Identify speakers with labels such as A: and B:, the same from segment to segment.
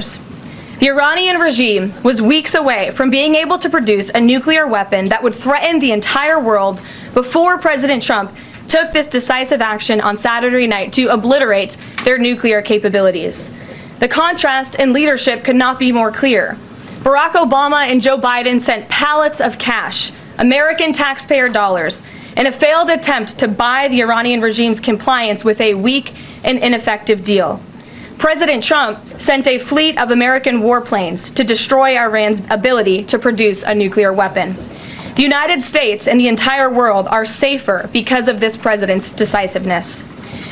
A: The Iranian regime was weeks away from being able to produce a nuclear weapon that would threaten the entire world before President Trump took this decisive action on Saturday night to obliterate their nuclear capabilities. The contrast in leadership could not be more clear. Barack Obama and Joe Biden sent pallets of cash, American taxpayer dollars, in a failed attempt to buy the Iranian regime's compliance with a weak and ineffective deal. President Trump sent a fleet of American warplanes to destroy Iran's ability to produce a nuclear weapon. The United States and the entire world are safer because of this president's decisiveness.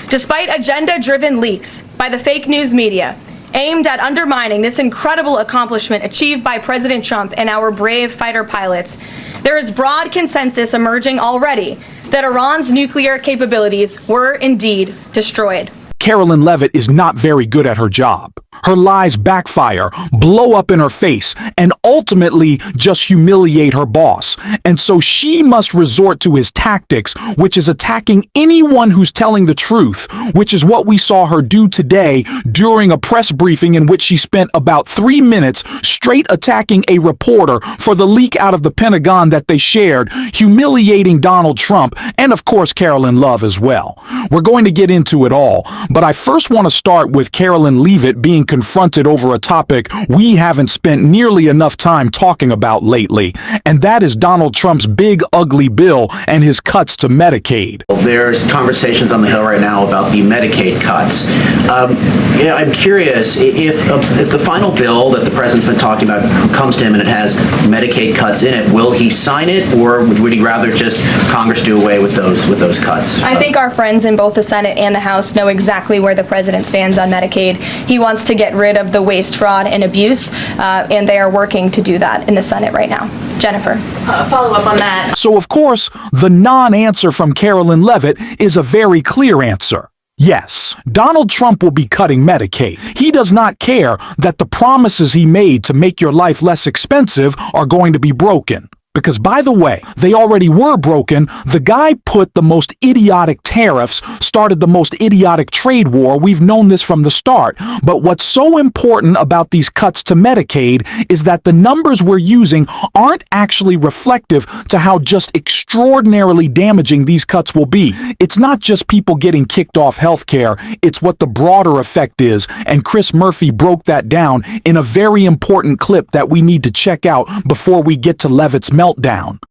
A: Despite agenda-driven leaks by the fake news media aimed at undermining this incredible accomplishment achieved by President Trump and our brave fighter pilots, there is broad consensus emerging already that Iran's nuclear capabilities were indeed destroyed.
B: Carolyn Leavitt is not very good at her job. Her lies backfire, blow up in her face, and ultimately just humiliate her boss. And so she must resort to his tactics, which is attacking anyone who's telling the truth, which is what we saw her do today during a press briefing in which she spent about 3 minutes straight attacking a reporter for the leak out of the Pentagon that they shared, humiliating Donald Trump and, of course, Carolyn Love as well. We're going to get into it all, but I first want to start with Carolyn Leavitt being confronted over a topic we haven't spent nearly enough time talking about lately, and that is Donald Trump's big, ugly bill and his cuts to Medicaid.
C: There's conversations on the Hill right now about the Medicaid cuts. I'm curious, if the final bill that the president's been talking about comes to him and it has Medicaid cuts in it, will he sign it, or would he rather just Congress do away with those cuts?
A: I think our friends in both the Senate and the House know exactly where the president stands on Medicaid. He wants to get rid of the waste, fraud, and abuse, and they are working to do that in the Senate right now. Jennifer, follow up on that.
B: So, of course, the non-answer from Carolyn Leavitt is a very clear answer. Yes, Donald Trump will be cutting Medicaid. He does not care that the promises he made to make your life less expensive are going to be broken. Because, by the way, they already were broken. The guy put the most idiotic tariffs, started the most idiotic trade war. We've known this from the start. But what's so important about these cuts to Medicaid is that the numbers we're using aren't actually reflective to how just extraordinarily damaging these cuts will be. It's not just people getting kicked off health care. It's what the broader effect is. And Chris Murphy broke that down in a very important clip that we need to check out before we get to Leavitt's meltdown.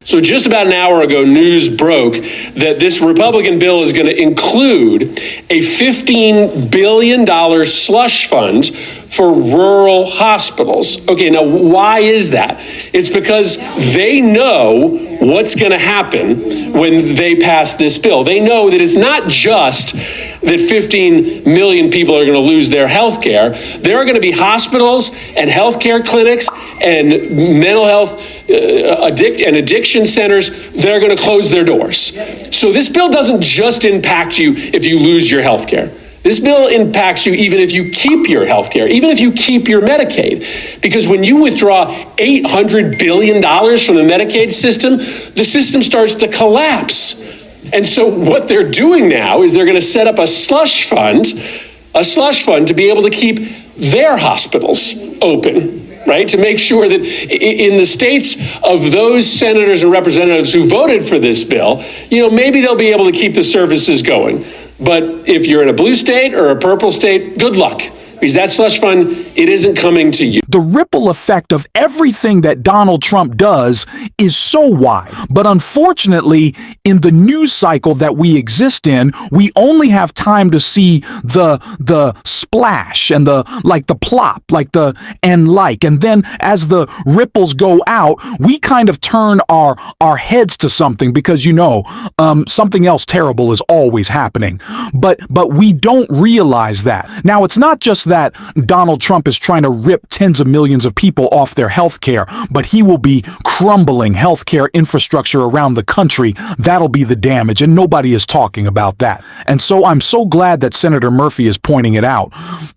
D: So just about an hour ago, news broke that this Republican bill is going to include a $15 billion slush fund for rural hospitals. Okay, now why is that? It's because they know what's going to happen when they pass this bill. They know that it's not just that 15 million people are going to lose their health care. There are going to be hospitals and health care clinics and mental health addiction centers that are going to close their doors. So this bill doesn't just impact you if you lose your health care. This bill impacts you even if you keep your health care, even if you keep your Medicaid. Because when you withdraw $800 billion from the Medicaid system, the system starts to collapse. And so what they're doing now is they're going to set up a slush fund to be able to keep their hospitals open. Right, to make sure that in the states of those senators and representatives who voted for this bill, maybe they'll be able to keep the services going. But if you're in a blue state or a purple state, good luck. Because that slush fund, it isn't coming to you.
B: The ripple effect of everything that Donald Trump does is so wide. But unfortunately, in the news cycle that we exist in, we only have time to see the splash and the plop, and then as the ripples go out, we kind of turn our heads to something because something else terrible is always happening. But we don't realize that. Now, it's not just that Donald Trump is trying to rip tens millions of people off their health care, but he will be crumbling healthcare infrastructure around the country. That'll be the damage, and nobody is talking about that. And so I'm so glad that Senator Murphy is pointing it out.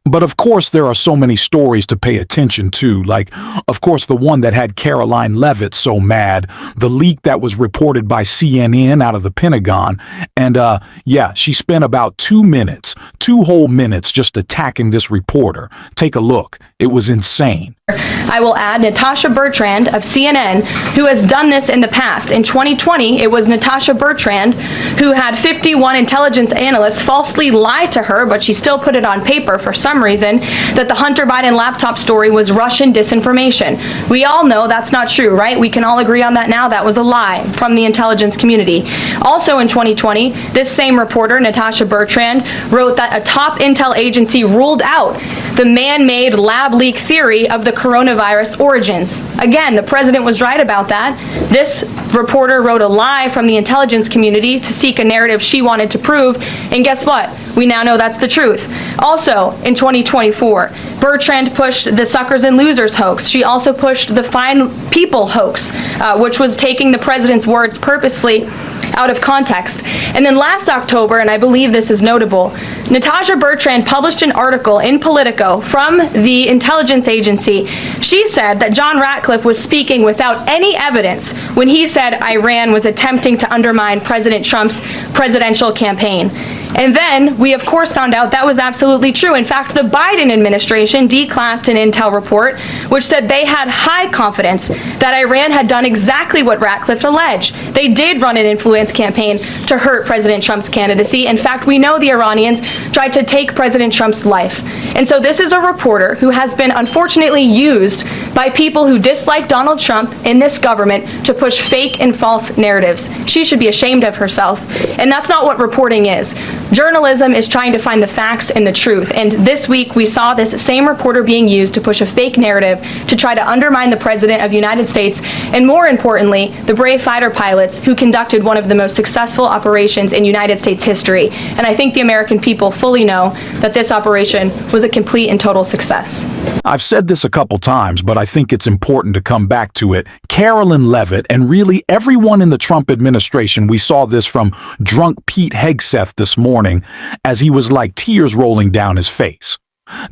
B: But of course, there are so many stories to pay attention to, like, of course, the one that had Caroline Leavitt so mad, the leak that was reported by CNN out of the Pentagon. And yeah, she spent about 2 minutes, 2 whole minutes just attacking this reporter. Take a look. It was insane.
A: I will add Natasha Bertrand of CNN, who has done this in the past. In 2020, it was Natasha Bertrand who had 51 intelligence analysts falsely lie to her, but she still put it on paper for some reason, that the Hunter Biden laptop story was Russian disinformation. We all know that's not true, right? We can all agree on that now. That was a lie from the intelligence community. Also in 2020, this same reporter, Natasha Bertrand, wrote that a top intel agency ruled out the man-made lab leak theory of the coronavirus origins. Again, the president was right about that. This reporter wrote a lie from the intelligence community to seek a narrative she wanted to prove, and guess what? We now know that's the truth. Also, in 2024, Bertrand pushed the suckers and losers hoax. She also pushed the fine people hoax, which was taking the president's words purposely out of context. And then last October, and I believe this is notable, Natasha Bertrand published an article in Politico from the intelligence agency. She said that John Ratcliffe was speaking without any evidence when he said Iran was attempting to undermine President Trump's presidential campaign. And then we, of course, found out that was absolutely true. In fact, the Biden administration declassed an intel report which said they had high confidence that Iran had done exactly what Ratcliffe alleged. They did run an influence campaign to hurt President Trump's candidacy. In fact, we know the Iranians tried to take President Trump's life. And so this is a reporter who has been unfortunately used by people who dislike Donald Trump in this government to push fake and false narratives. She should be ashamed of herself. And that's not what reporting is. Journalism is trying to find the facts and the truth. And this week we saw this same reporter being used to push a fake narrative to try to undermine the President of the United States, and more importantly, the brave fighter pilots who conducted one of the most successful operations in United States history. And I think the American people fully know that this operation was a complete and total success.
B: I've said this a couple times, but I think it's important to come back to it. Caroline Leavitt, and really everyone in the Trump administration, we saw this from drunk Pete Hegseth this morning, as he was like tears rolling down his face.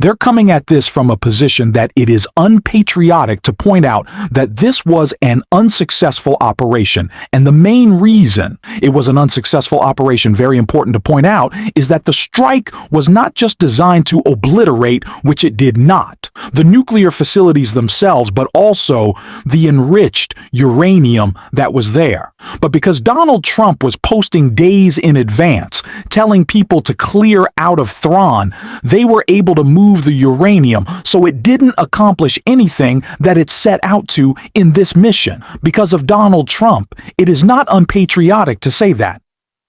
B: They're coming at this from a position that it is unpatriotic to point out that this was an unsuccessful operation. And the main reason it was an unsuccessful operation, very important to point out, is that the strike was not just designed to obliterate, which it did not, the nuclear facilities themselves, but also the enriched uranium that was there. But because Donald Trump was posting days in advance, telling people to clear out of Thrawn, they were able to move the uranium, so it didn't accomplish anything that it set out to in this mission. Because of Donald Trump, it is not unpatriotic to say that.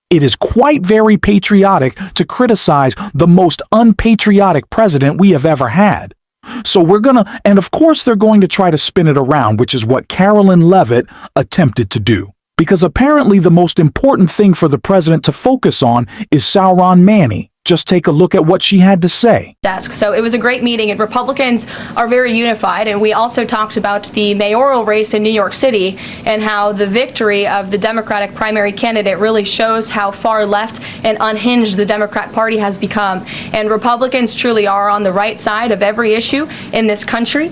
B: It is quite very patriotic to criticize the most unpatriotic president we have ever had. So and of course they're going to try to spin it around, which is what Caroline Leavitt attempted to do. Because apparently the most important thing for the president to focus on is Zohran Mamdani. Just take a look at what she had to say.
A: So it was a great meeting, and Republicans are very unified. And we also talked about the mayoral race in New York City and how the victory of the Democratic primary candidate really shows how far left and unhinged the Democrat Party has become. And Republicans truly are on the right side of every issue in this country.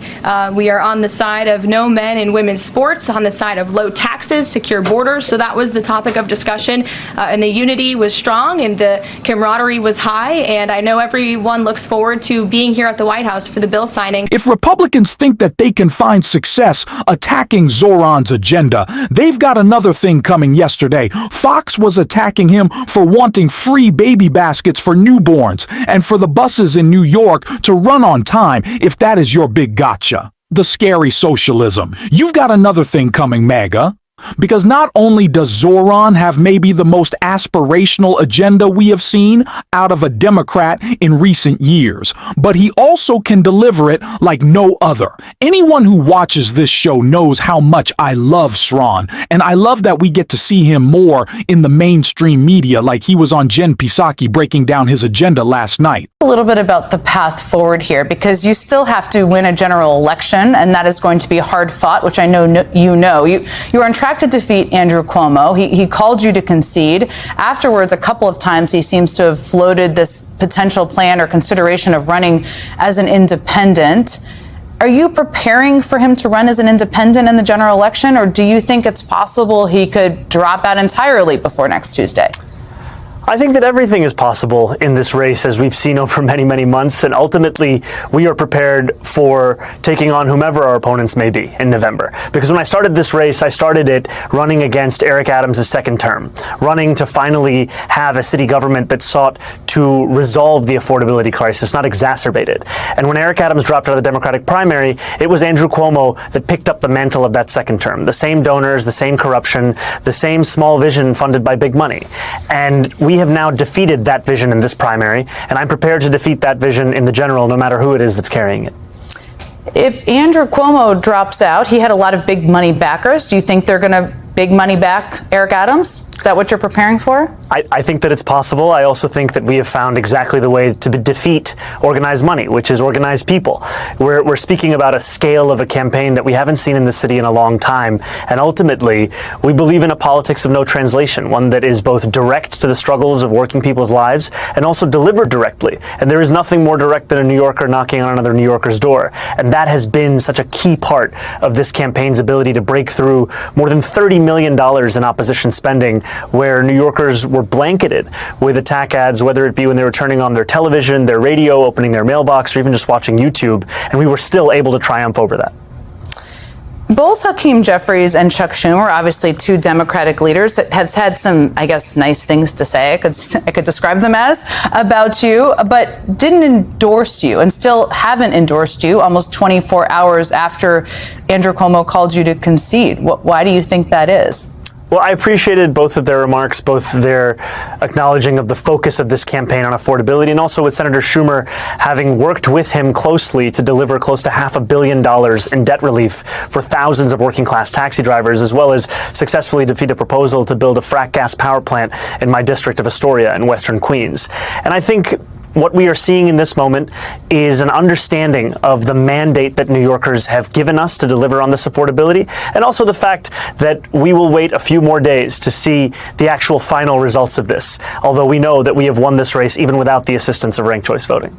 A: We are on the side of no men in women's sports, on the side of low taxes, secure borders. So that was the topic of discussion. And the unity was strong and the camaraderie was high, and I know everyone looks forward to being here at the White House for the bill signing.
B: If Republicans think that they can find success attacking Zohran's agenda, they've got another thing coming yesterday. Fox was attacking him for wanting free baby baskets for newborns and for the buses in New York to run on time, if that is your big gotcha. The scary socialism. You've got another thing coming, MAGA. Because not only does Zohran have maybe the most aspirational agenda we have seen out of a Democrat in recent years, but he also can deliver it like no other. Anyone who watches this show knows how much I love Zohran, and I love that we get to see him more in the mainstream media, like he was on Jen Psaki breaking down his agenda last night.
E: A little bit about the path forward here, because you still have to win a general election, and that is going to be hard fought, which I know you know. You are on track to defeat Andrew Cuomo. He called you to concede. Afterwards, a couple of times, he seems to have floated this potential plan or consideration of running as an independent. Are you preparing for him to run as an independent in the general election, or do you think it's possible he could drop out entirely before next Tuesday?
F: I think that everything is possible in this race, as we've seen over many, many months, and ultimately we are prepared for taking on whomever our opponents may be in November. Because when I started this race, I started it running against Eric Adams' second term, running to finally have a city government that sought to resolve the affordability crisis, not exacerbate it. And when Eric Adams dropped out of the Democratic primary, it was Andrew Cuomo that picked up the mantle of that second term. The same donors, the same corruption, the same small vision funded by big money. And we have now defeated that vision in this primary, and I'm prepared to defeat that vision in the general, no matter who it is that's carrying it.
E: If Andrew Cuomo drops out, he had a lot of big money backers. Do you think they're going to big money back Eric Adams? Is that what you're preparing for?
F: I think that it's possible. I also think that we have found exactly the way to defeat organized money, which is organized people. We're speaking about a scale of a campaign that we haven't seen in the city in a long time. And ultimately, we believe in a politics of no translation, one that is both direct to the struggles of working people's lives and also delivered directly. And there is nothing more direct than a New Yorker knocking on another New Yorker's door. And that has been such a key part of this campaign's ability to break through more than $30 million in opposition spending, where New Yorkers were blanketed with attack ads, whether it be when they were turning on their television, their radio, opening their mailbox, or even just watching YouTube, and we were still able to triumph over that.
E: Both Hakeem Jeffries and Chuck Schumer, obviously two Democratic leaders, have had some, I guess, nice things to say, I could describe them as, about you, but didn't endorse you and still haven't endorsed you almost 24 hours after Andrew Cuomo called you to concede. Why do you think that is?
F: Well, I appreciated both of their remarks, both their acknowledging of the focus of this campaign on affordability, and also with Senator Schumer having worked with him closely to deliver close to $500 million in debt relief for thousands of working class taxi drivers, as well as successfully defeat a proposal to build a frack gas power plant in my district of Astoria in western Queens. And I think what we are seeing in this moment is an understanding of the mandate that New Yorkers have given us to deliver on this affordability, and also the fact that we will wait a few more days to see the actual final results of this, although we know that we have won this race even without the assistance of ranked choice voting.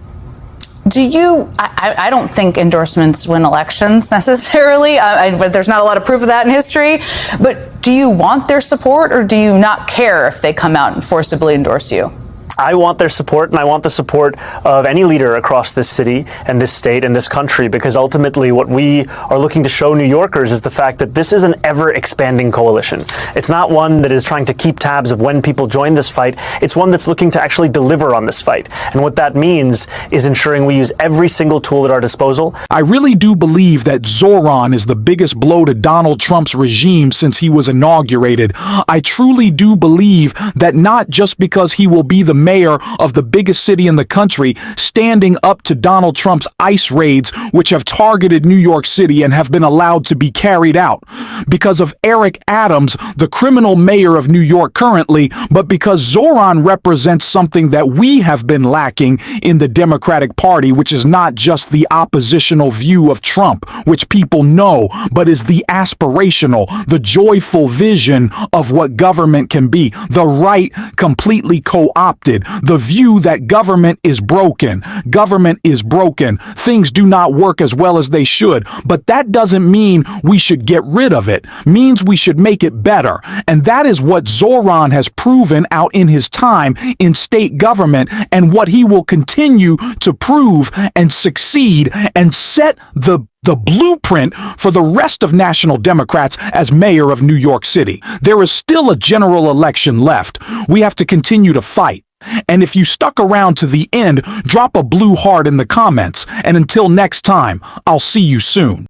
E: I don't think endorsements win elections necessarily. But there's not a lot of proof of that in history. But do you want their support, or do you not care if they come out and forcibly endorse you?
F: I want their support, and I want the support of any leader across this city and this state and this country, because ultimately what we are looking to show New Yorkers is the fact that this is an ever-expanding coalition. It's not one that is trying to keep tabs of when people join this fight. It's one that's looking to actually deliver on this fight. And what that means is ensuring we use every single tool at our disposal.
B: I really do believe that Zohran is the biggest blow to Donald Trump's regime since he was inaugurated. I truly do believe that not just because he will be the mayor of the biggest city in the country, standing up to Donald Trump's ICE raids, which have targeted New York City and have been allowed to be carried out, because of Eric Adams, the criminal mayor of New York currently, but because Zohran represents something that we have been lacking in the Democratic Party, which is not just the oppositional view of Trump, which people know, but is the aspirational, the joyful vision of what government can be. The right completely co-opted. The view that government is broken. Government is broken. Things do not work as well as they should. But that doesn't mean we should get rid of it. Means we should make it better. And that is what Zohran has proven out in his time in state government, and what he will continue to prove and succeed and set the blueprint for the rest of national Democrats as mayor of New York City. There is still a general election left. We have to continue to fight. And if you stuck around to the end, drop a blue heart in the comments. And until next time, I'll see you soon.